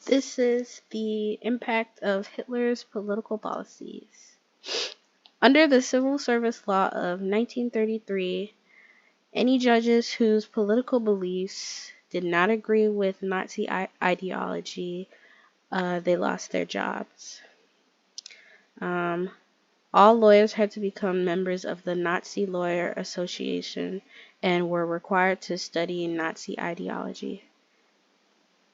This is the impact of Hitler's political policies. Under the Civil Service Law of 1933, any judges whose political beliefs did not agree with Nazi ideology, they lost their jobs. Um, all lawyers had to become members of the Nazi Lawyer Association and were required to study Nazi ideology.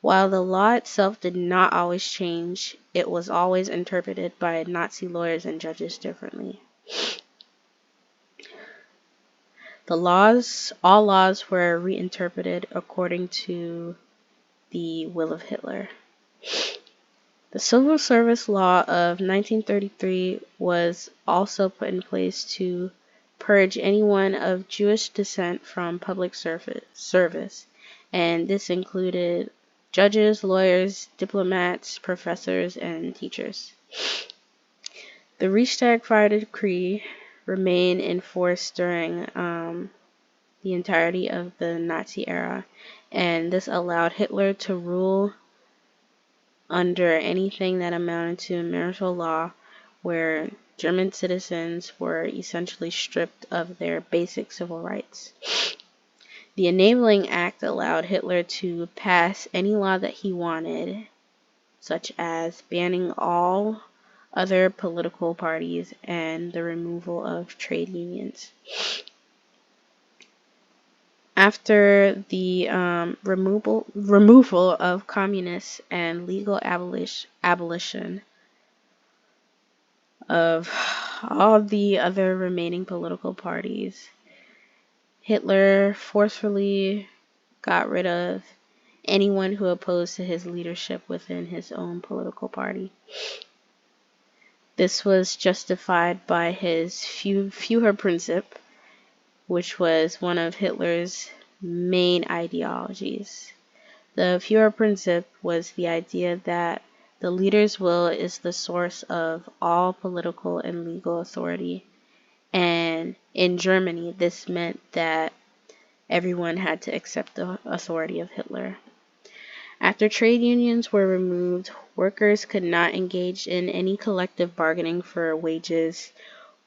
While the law itself did not always change, it was always interpreted by Nazi lawyers and judges differently. All laws were reinterpreted according to the will of Hitler. The Civil Service Law of 1933 was also put in place to purge anyone of Jewish descent from public service, and this included judges, lawyers, diplomats, professors, and teachers. The Reichstag Fire Decree remained in force during the entirety of the Nazi era, and this allowed Hitler to rule under anything that amounted to martial law, where German citizens were essentially stripped of their basic civil rights. The Enabling Act allowed Hitler to pass any law that he wanted, such as banning all other political parties and the removal of trade unions. After the removal of communists and legal abolition of all the other remaining political parties, Hitler forcefully got rid of anyone who opposed to his leadership within his own political party. This was justified by his Führerprinzip, which was one of Hitler's main ideologies. The Führerprinzip was the idea that the leader's will is the source of all political and legal authority, and in Germany this meant that everyone had to accept the authority of Hitler. After trade unions were removed, workers could not engage in any collective bargaining for wages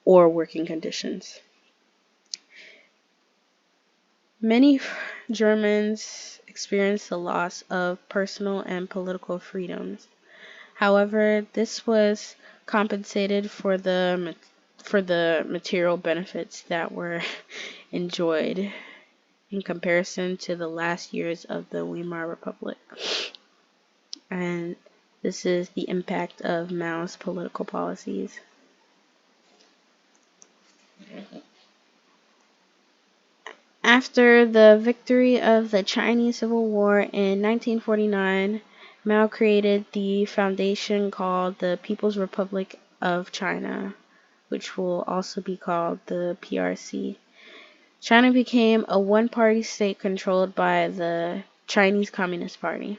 or working conditions. Many Germans experienced the loss of personal and political freedoms. However, this was compensated for the material benefits that were enjoyed in comparison to the last years of the Weimar Republic. And this is the impact of Mao's political policies. After the victory of the Chinese Civil War in 1949, Mao created the foundation called the People's Republic of China, which will also be called the PRC. China became a one-party state controlled by the Chinese Communist Party.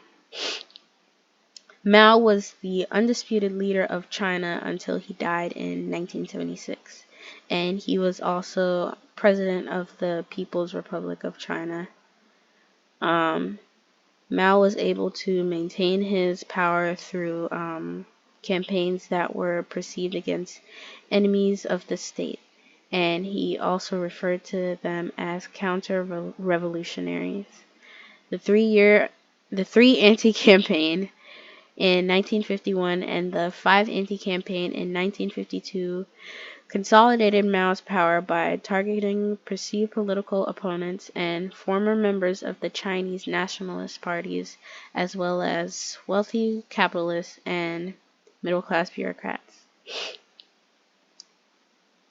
Mao was the undisputed leader of China until he died in 1976, and he was also president of the People's Republic of China. Mao was able to maintain his power through campaigns that were perceived against enemies of the state, and he also referred to them as counter-revolutionaries. The three anti-campaign in 1951 and the 5 anti-campaign in 1952 consolidated Mao's power by targeting perceived political opponents and former members of the Chinese nationalist parties, as well as wealthy capitalists and middle-class bureaucrats.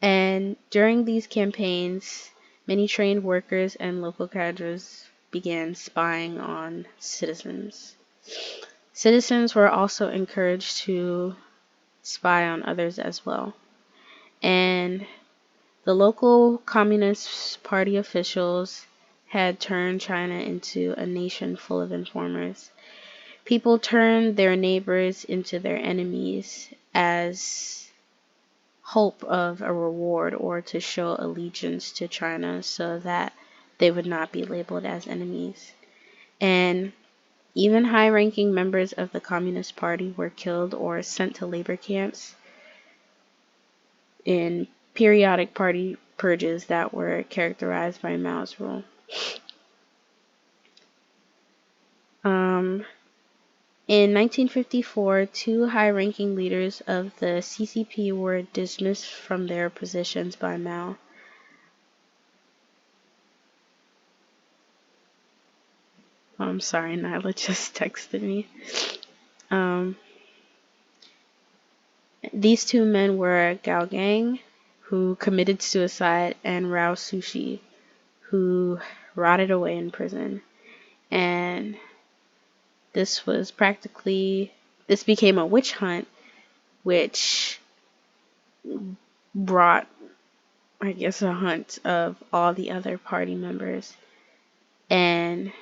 And during these campaigns, many trained workers and local cadres began spying on citizens. Citizens were also encouraged to spy on others as well. And the local Communist Party officials had turned China into a nation full of informers. People turned their neighbors into their enemies as hope of a reward or to show allegiance to China so that they would not be labeled as enemies. And Even high-ranking members of the Communist Party were killed or sent to labor camps in periodic party purges that were characterized by Mao's rule. In 1954, two high-ranking leaders of the CCP were dismissed from their positions by Mao. I'm sorry, Nyla just texted me. These two men were Gao Gang, who committed suicide, and Rao Sushi, who rotted away in prison. And this became a witch hunt, which brought, I guess, a hunt of all the other party members. And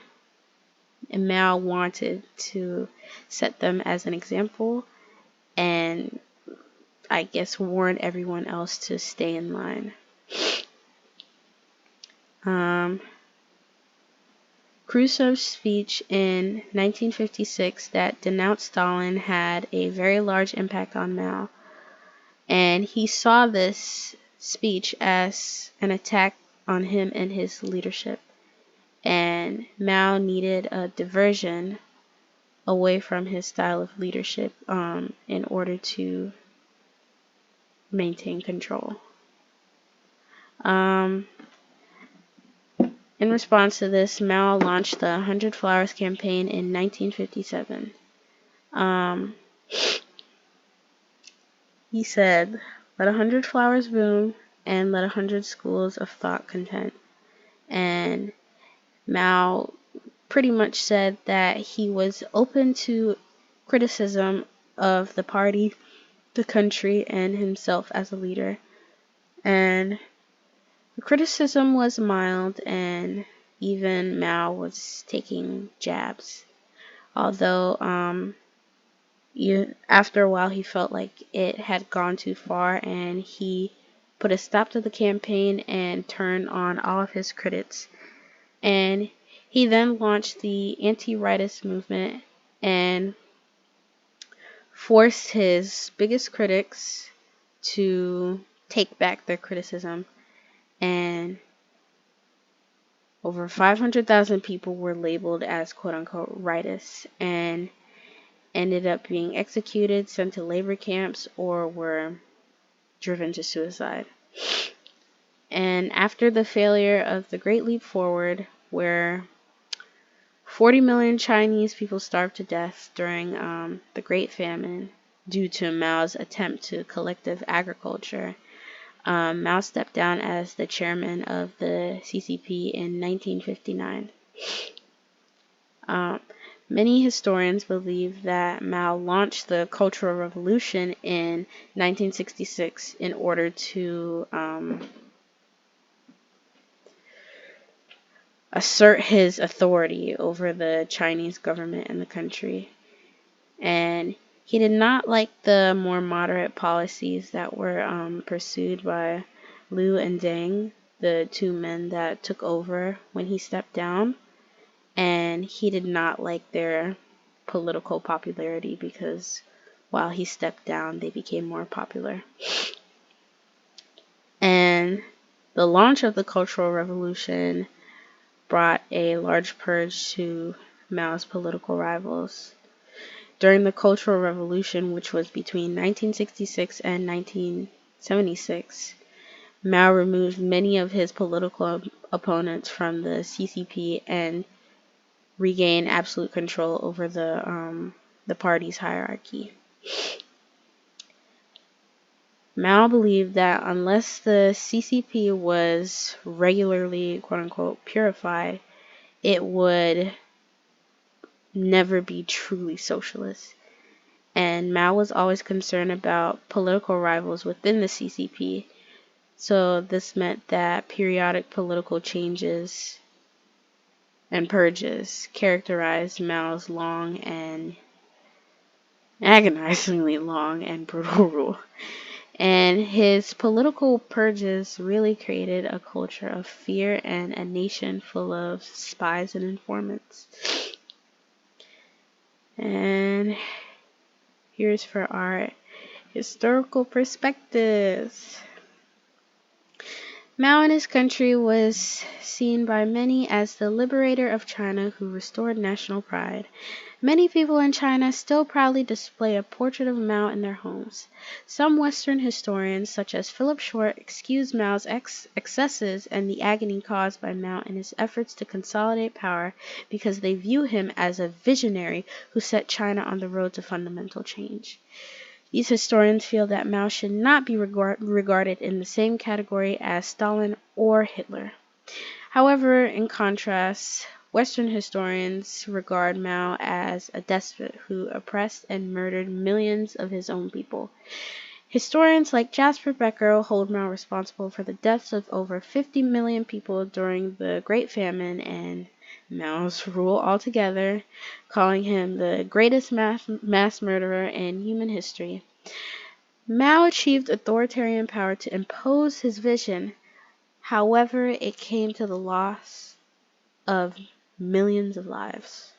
Mao wanted to set them as an example and, I guess, warn everyone else to stay in line. Khrushchev's speech in 1956 that denounced Stalin had a very large impact on Mao, and he saw this speech as an attack on him and his leadership, and Mao needed a diversion away from his style of leadership in order to maintain control. In response to this, Mao launched the 100 Flowers campaign in 1957. He said, "Let 100 flowers bloom, and let 100 schools of thought contend." And Mao pretty much said that he was open to criticism of the party, the country, and himself as a leader. And the criticism was mild, and even Mao was taking jabs. Although after a while he felt like it had gone too far, and he put a stop to the campaign and turned on all of his critics. And he then launched the anti-rightist movement and forced his biggest critics to take back their criticism. And over 500,000 people were labeled as quote-unquote rightists and ended up being executed, sent to labor camps, or were driven to suicide. And after the failure of the Great Leap Forward, where 40 million Chinese people starved to death during the Great Famine due to Mao's attempt to collective agriculture, Mao stepped down as the chairman of the CCP in 1959. Many historians believe that Mao launched the Cultural Revolution in 1966 in order to assert his authority over the Chinese government and the country. And he did not like the more moderate policies that were pursued by Liu and Deng, the two men that took over when he stepped down. And he did not like their political popularity because while he stepped down, they became more popular. And the launch of the Cultural Revolution brought a large purge to Mao's political rivals. During the Cultural Revolution, which was between 1966 and 1976, Mao removed many of his political opponents from the CCP and regained absolute control over the party's hierarchy. Mao believed that unless the CCP was regularly, quote-unquote, purified, it would never be truly socialist. And Mao was always concerned about political rivals within the CCP. So this meant that periodic political changes and purges characterized Mao's long and agonizingly long and brutal rule. And his political purges really created a culture of fear and a nation full of spies and informants. And here's for our historical perspectives. Mao and his country was seen by many as the liberator of China who restored national pride. Many people in China still proudly display a portrait of Mao in their homes. Some Western historians, such as Philip Short, excuse Mao's excesses and the agony caused by Mao in his efforts to consolidate power because they view him as a visionary who set China on the road to fundamental change. These historians feel that Mao should not be regarded in the same category as Stalin or Hitler. However, in contrast, Western historians regard Mao as a despot who oppressed and murdered millions of his own people. Historians like Jasper Becker hold Mao responsible for the deaths of over 50 million people during the Great Famine and Mao's rule altogether, calling him the greatest mass murderer in human history. Mao achieved authoritarian power to impose his vision. However, it came to the loss of millions of lives.